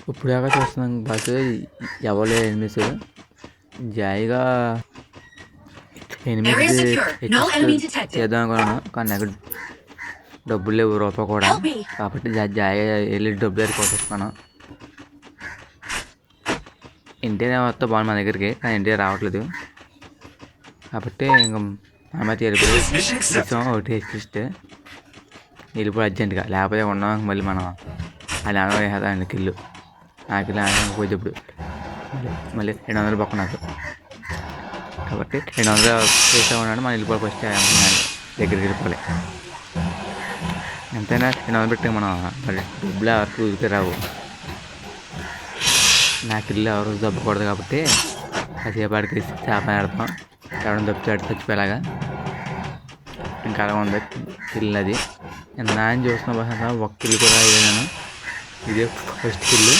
ఇప్పుడు దాకా చూస్తున్నాం బస్ ఎవరు లేరు ఎనిమిస్ జాయిగా ఎనిమిది చేద్దాం అనుకున్నాను కానీ నాకు డబ్బులు లేవు రూపాయి కూడా కాబట్టి జాయిగా వెళ్ళి డబ్బులు ఎదుర్కొస్తున్నాను. ఇంటినే వస్తే బాగుంది మా దగ్గరికి కానీ ఇంటికి రావట్లేదు కాబట్టి ఇంకా అమ్మాయి వెళ్ళిపోయి ఒకటి ఇస్తే వెళ్ళిపోయి అర్జెంటుగా లేకపోతే ఉన్నాం మళ్ళీ మనం అది అనవేసేదాన్ని కిల్లు ఆ కిల్లు పోయేటప్పుడు మళ్ళీ 200 పక్క నాకు కాబట్టి 200 వేసా ఉన్నాడు మనం వెళ్ళిపోయి ఫస్ట్ దగ్గరికి వెళ్ళిపోలే ఎంతైనా 200 పెట్టి మనం మరి డబ్బులు ఎవరికి ఊరికే రావు. నాకు ఇల్లు ఎవరు దప్పకూడదు కాబట్టి కాసేపాటికి చేప ఆడతాం ఎవరైనా దప్పిచాడు చచ్చిపోయేలాగా ఇంకా అలా ఉంది ఇల్లు. అది నాయన చూస్తున్న బహుశా ఒక్క ఇల్లు కూడా నేను ఇదే ఫస్ట్ కిల్లు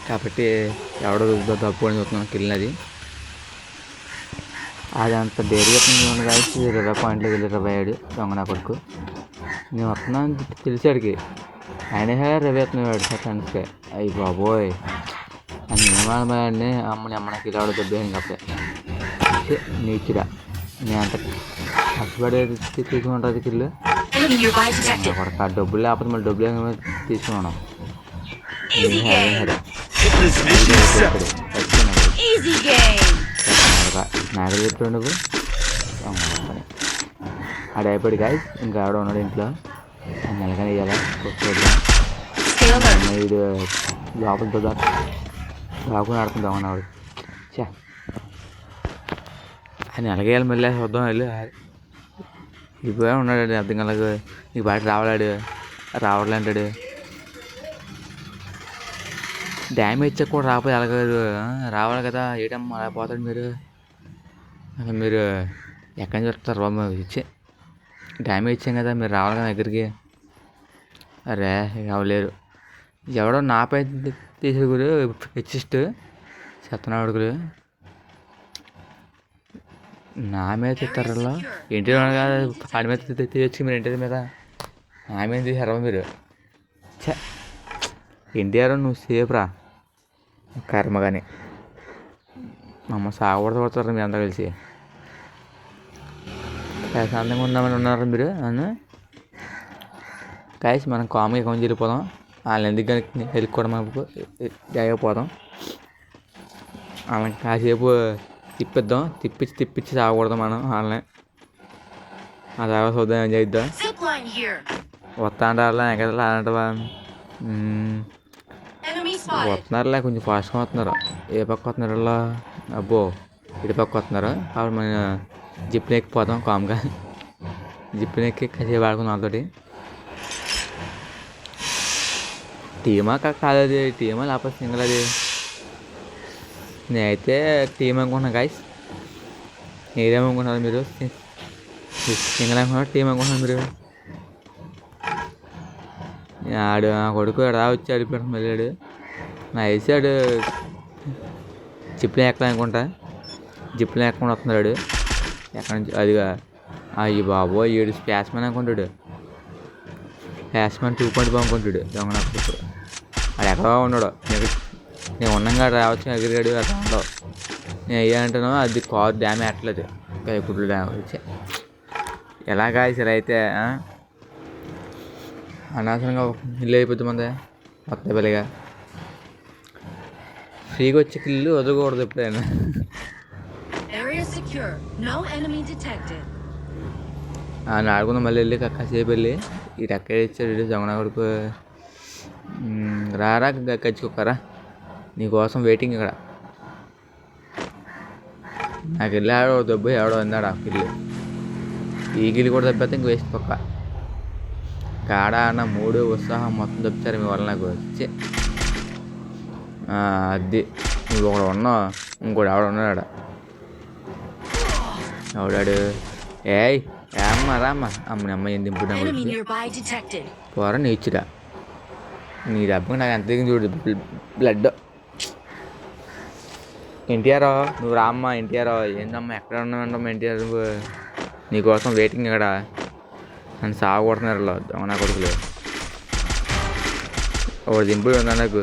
కాబట్టి ఎవడో తప్పుకొని చూస్తున్నాను కిల్లు. అది అంత డేరీ చెప్తుంది కలిసి 20 పాయింట్లు వెళ్ళి 27 దొంగ నా కొడుకు. నేను వస్తున్నాను తెలిసాడికి ఆయన 20 వాడు ఫ్రెండ్స్కి అయ్యి బాబోయ్ అని నియమాలని అమ్మని అమ్మకి ఇలా దెబ్బేసాను కాబట్టి నీచుడా నేను అంత కష్టపడి తీసుకుంటుంది కిల్లు ఆ డబ్బులు లేకపోతే మళ్ళీ డబ్బులు తీసుకున్నాను. నాకు చెప్పాడు నువ్వు ఆడ అయిపోయాడు గాయస్. ఇంకా ఆడ ఉన్నాడు ఇంట్లో నెలకని ఇవ్వాలా వీడు లోపలతో దాక్కుని ఆడుకుందాం అన్నాడు. చా అని ఎలాగేయాలి మళ్ళీ చూద్దాం వెళ్ళి ఇప్పుడే ఉన్నాడు అర్థం కలగ నీకు బయట రావట్లేంటాడు. డ్యామేజ్ చెక్ కూడా రాకపోతే ఎలాగ రావాలి కదా ఏటమ్మా అలా పోతాడు మీరు అసలు మీరు ఎక్కడి నుంచి వస్తారు బాబు ఇచ్చే డ్యామేజ్ ఇచ్చాం కదా మీరు రావాలి కదా దగ్గరికి. అరే ఎవలేరు ఎవడో నాపై తీసుకురు హెచ్చిస్ట్ చెత్తన అడుగులు నా మీద తిట్టారలా ఇంటి కాదు వాడి మీద తెచ్చి మీరు ఇంటి మీద నా మీద తీసారా మీరు. ఛ ఎన్టీఆర్ నువ్వు సేఫ్ రా కర్మ కానీ అమ్మ సాగబడతారు మీ అంతా కలిసి ప్రశాంతంగా ఉందామని ఉన్నారు మీరు అన్న కాయసి మనం కామ్గా అకౌంట్ వెళ్ళిపోదాం. వాళ్ళని ఎందుకు కానీ హెల్ప్ కూడా మనకు జాగపోదాం. వాళ్ళని కాసేపు తిప్పించి సాగకూడదు మనం వాళ్ళని ఆ తర్వాత చూద్దాం ఏం చేద్దాం. వస్తా అంటారా ఎక్కడ అలాంటివా వస్తున్నారులే కొంచెం ఫాస్ట్గా వస్తున్నారు. ఏ పక్క వస్తున్నారు అలా అబ్బో ఇటు పక్క వస్తున్నారు కాబట్టి మనం జిప్ని ఎక్కిపోతాం కామ్గా జిప్ని ఎక్కి కాసేపు ఆడుకుందాం వాళ్ళతోటి. టీమా కాదు అది టీమా లేకపోతే సింగిల్ అది నేనైతే టీం అనుకుంటున్నాను గాయస్. మీరేమనుకుంటున్నారు మీరు సింగిల్ అనుకుంటున్నారు టీం అనుకుంటున్నారు మీరు. ఆడు నా కొడుకు రా వచ్చి అడిపోయాడు మళ్ళీ నా వేసాడు జిప్లో ఎక్కాలనుకుంటా జిప్లో ఎక్కకుండా వస్తున్నాడు ఎక్కడి నుంచి అదిగా అయ్యి బాబో ఏడు స్పాస్మెన్ అనుకుంటాడు స్పాస్మెన్ 2.5 అనుకుంటాడు దొంగ నా కొడుకు. అది ఎక్కడో ఉన్నాడు నేను ఉన్నాం కాదు రావచ్చు ఎగిరిగాడు అక్కడ నేను అయ్యానంటాను అది కారు డ్యామేజ్ అట్లేదు ఇప్పుడు డ్యామేజ్ వచ్చా ఎలాగా ఇలా అయితే అనవసరంగా ఇల్లు అయిపోద్ది మంది వస్తాయి బలిగా ఫ్రీగా వచ్చే ఇల్లు వదలకూడదు ఎప్పుడైనా. ఆడుకుందాం మళ్ళీ వెళ్ళి కాసేపు వెళ్ళి ఇటు ఎక్కడ ఇచ్చాడు జగన్ కొడుకు రారా కచ్చుకోకరా నీకోసం వెయిటింగ్ ఇక్కడ. నాకు వెళ్ళి ఆడో దెబ్బ ఎవడో అన్నాడు ఆ గిల్లు ఈ గిల్లు కూడా దెబ్బతే ఇంక వేస్ట్ పక్క కాడ అన్న 3 ఉత్సాహం మొత్తం దెబ్బచారు మీ వల్ల నాకు వచ్చి అది నువ్వు ఒకడు ఉన్నావు ఇంకోటి ఎవడ ఉన్నాడు ఎవడాడు ఏయ్ రామ్మ రామ్మ అమ్మని అమ్మ ఏం దింపుడా పోరా నీచుడా నీ దెబ్బకి నాకు ఎంత దిగింది చూడు బ్లడ్. ఎన్టీఆర్ నువ్వు రామ్మ ఎన్టీఆర్ ఏందమ్మా ఎక్కడ ఉన్నావు ఎన్టీఆర్ నువ్వు నీకోసం వెయిటింగ్ ఇక్కడ నన్ను సాగొడుతున్నారు నా కొడుకులు ఒకటి దింపుడు ఉన్నా నాకు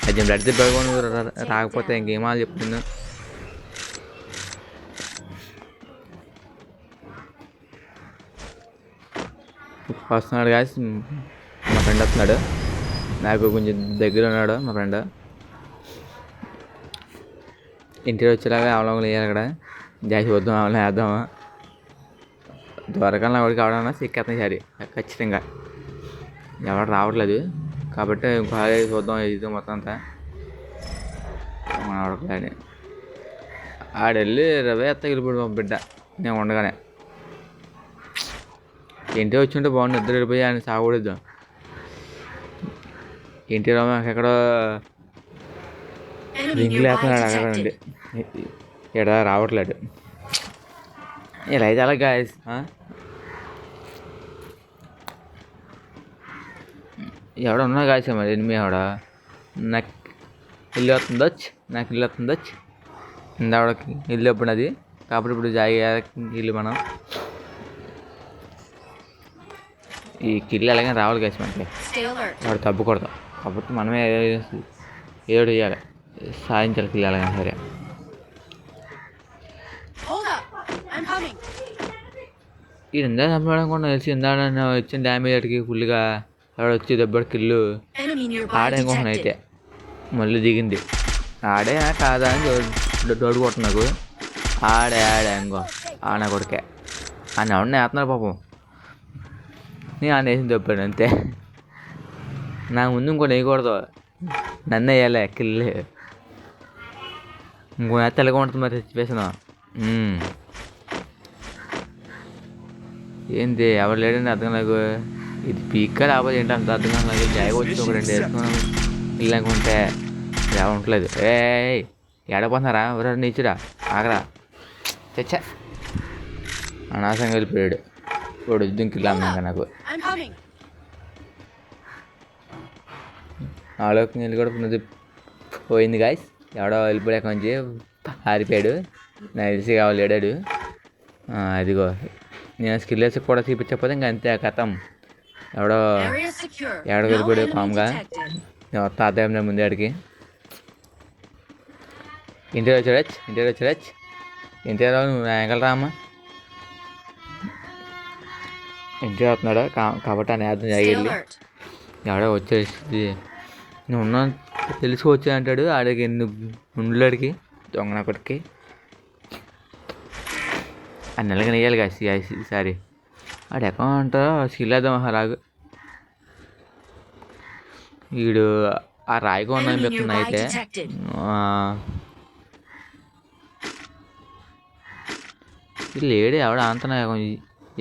అది బ్లడ్ తిప్పకుండా రాకపోతే ఇంకేమాలు చెప్తున్నా. వస్తున్నాడు గాయస్, మా ఫ్రెండ్ వస్తున్నాడు. నాకు కొంచెం దగ్గర ఉన్నాడు మా ఫ్రెండ్. ఇంటికి వచ్చేలాగా అవలంగా వేయాలి అక్కడ. జాసి వద్దాం అవలం వేద్దామా, త్వరగా వాడికి అవడన్నా సిక్కేస్తాయి సరే ఖచ్చితంగా. ఎవరు రావట్లేదు కాబట్టి ఇంకో చూద్దాం ఇది మొత్తం అంతా ఆడట్లేదు. ఆడెళ్ళి రవే ఎత్త వెళ్ళిపోయాడు మా బిడ్డ. నేను ఉండగానే ఇంటికి వచ్చి ఉంటే బాగుంది, ఇద్దరు వెళ్ళిపోయి ఆయన సాగకూడదు. ఇంటి రామ ఎక్కడో రింగులు వేస్తున్నాడు అక్కడ ఉండి, ఇక్కడ రావట్లేదు. ఇలా అయితే అలా గాయస్. ఎవడ ఉన్నా కాసే మరి ఎనిమిది ఆవిడ నాకు ఇల్లు వస్తుందొచ్చు, నాకు ఇల్లు వస్తుందొచ్చు. ఆవిడకి ఇల్లు ఎప్పుడు అది కాబట్టి ఇప్పుడు జాయిగా ఇల్లు మనం ఈ కిల్లు ఎలాగైనా రావాలి కాసి మనకి. వాడు తప్పకూడదు కాబట్టి మనమే ఏడు చేయాలి, సాధించాలి కిల్లు ఎలాగైనా సరే. ఈ ఇందా చంపడం కూడా తెలిసి ఇందా వచ్చిన డ్యామేజ్ అడిగి ఫుల్గా ఆడ వచ్చి దెబ్బడి కిల్లు ఆడేనుకుంటున్నా. అయితే మళ్ళీ దిగింది ఆడే కాదా అని డోడు కొట్టు నాకు. ఆడే ఇంకో ఆడ కొడికే అని ఎవడనే వేస్తున్నాడు పాపం. నేను ఆయన వేసింది దెబ్బాడు అంతే. నాకు ముందు ఇంకోటి వేయకూడదు, నన్ను వేయాలి కిల్లు. ఇంకో తెల్లగా ఉంటుంది మరి సిచ్యువేషన్. ఏంటి ఎవరు లేడండి అర్థం నాకు. ఇది పీక్గా రాకపోతే ఏంటి అంత అర్థం కాదు నాకు. జాయిగా వచ్చి ఒక 2 వేసుకున్నాం ఇల్లు అనుకుంటే ఎవరు ఉండలేదు. ఏడపోతున్నారా ఎవరు నీచురా ఆగరా చచ్చా అనాసంగా వెళ్ళిపోయాడు వాడు. దుంకిల్లా అన్నాక నాకు ఆలోకి నీళ్ళు కూడా పున్నది పోయింది గాయస్. ఎవడో వెళ్ళిపోయాక నుంచి ఆరిపోయాడు, నాకు తెలిసి కావాలి ఏడాడు. అదిగో నేను స్కిల్ వేసి కూడా చూపించకపోతే ఇంకా అంతే కథం. ఎవడో వెళ్ళిపోయాడు కామ్గా. నేను వస్తా అర్థం ముందే ఆడికి. ఇంటికి వచ్చాడచ్చు ఇంటికి రావు నువ్వు ఎగలరా అమ్మ. ఇంటికి వస్తున్నాడు కాబట్టి అని అర్థం జరిగింది. ఎవడో వచ్చేసి నువ్వు ఉన్నా తెలుసుకోవచ్చు అంటాడు. ఆడికి ఉండలేడికి దొంగనప్పటికి ఆ నెలగా నెయ్యాలి కాసి ఈసారి ఆడు అకౌంట్ స్కిల్ వేద్దాం అలాగ. వీడు ఆ రాయిగా ఉందని చెప్తున్నా. అయితే లేడు ఎవడ అంతనా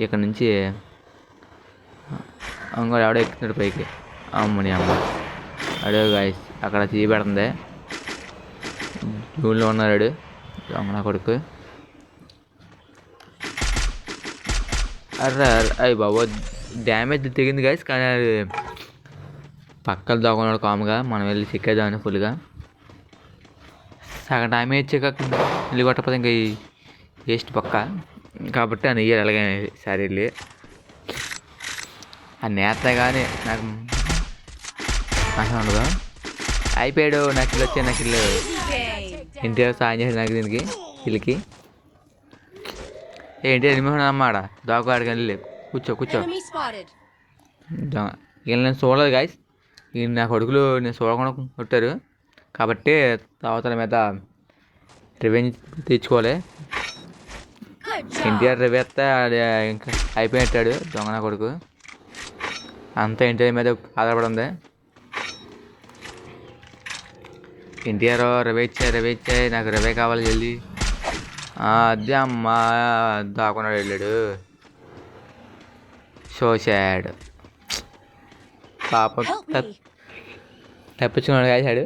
ఇక్కడ నుంచి ఇంకోటి ఎవడో ఎక్కుతున్నాడు పైకి. అమ్మని అమ్మ అడే గాయస్ అక్కడ తీయబెడుతుంది. జూన్లో ఉన్నాడు దొంగన కొడుకు. అర్రే అయ్యి బాబు డ్యామేజ్ తెగింది గాయస్. కానీ అది పక్కన దాక్కున్నాడు కామ్గా. మనం వెళ్ళి చిక్కేదాన్ని ఫుల్గా. సగం డ్యామేజ్ వచ్చాక ఇల్లు కొట్టకపోతే ఇంకా వేస్ట్ పక్క కాబట్టి అని ఇయ్యాలి అలాగే సరే వెళ్ళి ఆ నేత కానీ నాకు ఆశ ఉండదు. అయిపోయాడు నాకు ఇల్లు వచ్చాయి. నాకు ఇల్లు ఇంటి సాయం చేసి నాకు దీనికి ఇల్లుకి ఏంటి ఎనిమిది అమ్మాడ దాకు ఆడికి వెళ్ళి కూర్చో వీళ్ళు నేను చూడలేదు గాయస్. ఈ నా కొడుకులు నేను చూడకుండా కొట్టారు కాబట్టి తర్వాత మీద రివెంజ్ తెచ్చుకోవాలి. ఎన్టీఆర్ రివేస్తే ఇంకా అయిపోయినట్టాడు దొంగ నా కొడుకు. అంతా ఎన్టీఆర్ మీద ఆధారపడి ఉంది. ఎన్టీఆర్ రవే ఇచ్చాయి నాకు రవే కావాలి జల్దీ. అదే అమ్మా దాక్కున్నాడు వెళ్ళాడు. షోషాడ్ పాప తప్పించుకున్నాడు కాసాడు.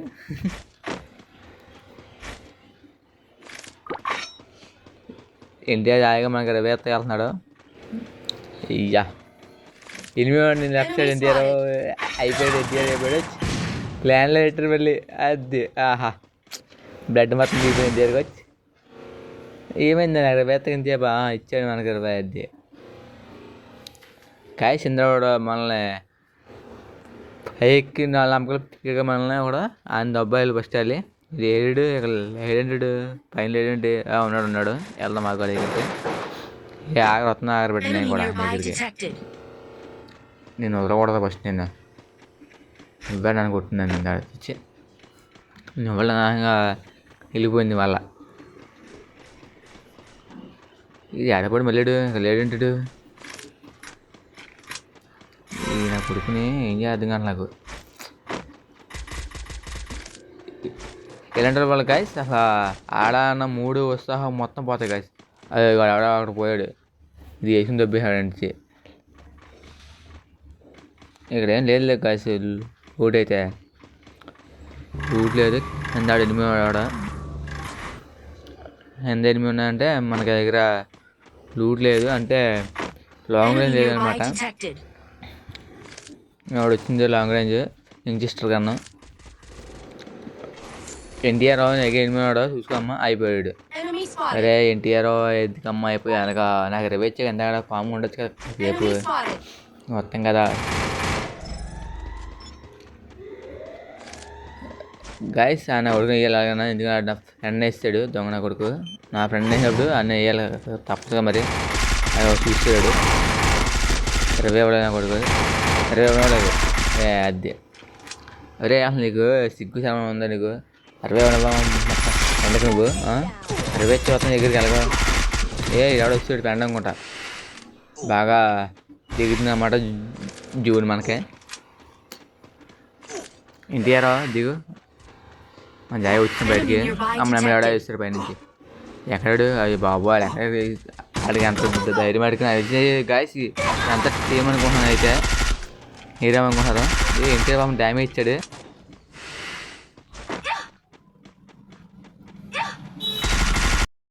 ఎన్టీఆర్ జాయిగా మనకి రవే వెళ్తున్నాడు. ఇయ్యా ఎనిమిది లెఫ్ట్ సైడ్ ఎన్టీఆర్ అయిపోయాడు. ఎన్టీఆర్ అయిపోయాడు ప్లాన్లో పెట్టారు మళ్ళీ. అది ఆహా బ్లడ్ మొత్తం తీసిపోయింది ఎన్టీఆర్కి వచ్చి. ఏమైంది నాకు రవేత్త ఎన్టీఆర్ ఇచ్చాడు మనకి రవే. అది కాయ చంద్రబాబు మనల్ని పైకి 4 అంకలు పిక్కగా మనల్ని కూడా ఆయన దబ్బాయిలు ఫస్ట్ వెళ్ళి ఇది ఏడు ఇక్కడ ఏడేంటాడు పైన లేడేంటి ఉన్నాడు వెళ్దాం మాకు దగ్గరికి ఆగర వస్తున్నా ఆగరబెట్టి నేను కూడా దగ్గరికి నేను వదలకూడదు ఫస్ట్ నేను నువ్వే నన్ను కొట్టిందని ఇచ్చి నువ్వు నాగా వెళ్ళిపోయింది వాళ్ళ ఇది ఆడపడి మళ్ళీ లేడేంటాడు ఈ నా కొడుకుని ఏం చేద్దాం కానీ నాకు ఇలాంటి వాళ్ళ గాయస్ అసలు ఆడ అన్న 3 ఉత్సాహం మొత్తం పోతాయి గాయస్ అది ఆడ అక్కడ పోయాడు ఇది వేసిన దొబ్బేసాడంటే ఇక్కడ ఏం లేదు గాయస్ లూట్ అయితే లూట్ లేదు ఎంత ఆడ ఎనిమిది ఆడ ఎంత ఎనిమిది ఉన్నాయంటే మనకి దగ్గర లూట్ లేదు అంటే లాంగ్ రేంజ్ లేదనమాట ఆవిడ వచ్చింది లాంగ్ రేంజ్ ఇంజిస్టర్ కన్నా ఎన్టీఆర్ ఎనిమిది చూసుకోమ్మా అయిపోయాడు అరే ఎన్టీఆర్ ఎందుకమ్మా అయిపోయి అనక నాకు రివేచ్ ఎంత ఫామ్ ఉండొచ్చు కదా రేపు మొత్తం కదా గాయస్ ఆయన కొడుకు వేయాలన్నా ఎందుకంటే నా ఫ్రెండ్ వేస్తాడు దొంగ నా కొడుకు నా ఫ్రెండ్ వేసినప్పుడు అన్న వేయాలి తప్పదుగా మరి అది చూస్తాడు 20 ఇవ్వలేదు నా కొడుకు 20 ఇవ్వలేదు అది అరే అసలు నీకు సిగ్గు శమనం ఉందా నీకు 60 ఎందుకు నువ్వు 60 వచ్చి దగ్గరికి వెళ్ళగా ఎవడ వచ్చాడు ఫ్రెండ్ అనుకుంటా బాగా దిగుతుంది అన్నమాట జూన్ మనకే ఎన్టీఆర్ దిగు మన జాయి వచ్చింది బయటికి అమ్మ ఎవడా వేస్తాడు పైనుంచి ఎక్కడాడు అవి బాబు వాడు ఎక్కడ అడిగి అంత ధైర్యం అడిగిన అయితే గాయస్ ఎంత టీం అనుకుంటున్నాను అయితే హీరో అనుకుంటున్నారు ఎన్టీఆర్ బాబు డ్యామేజ్ ఇచ్చాడు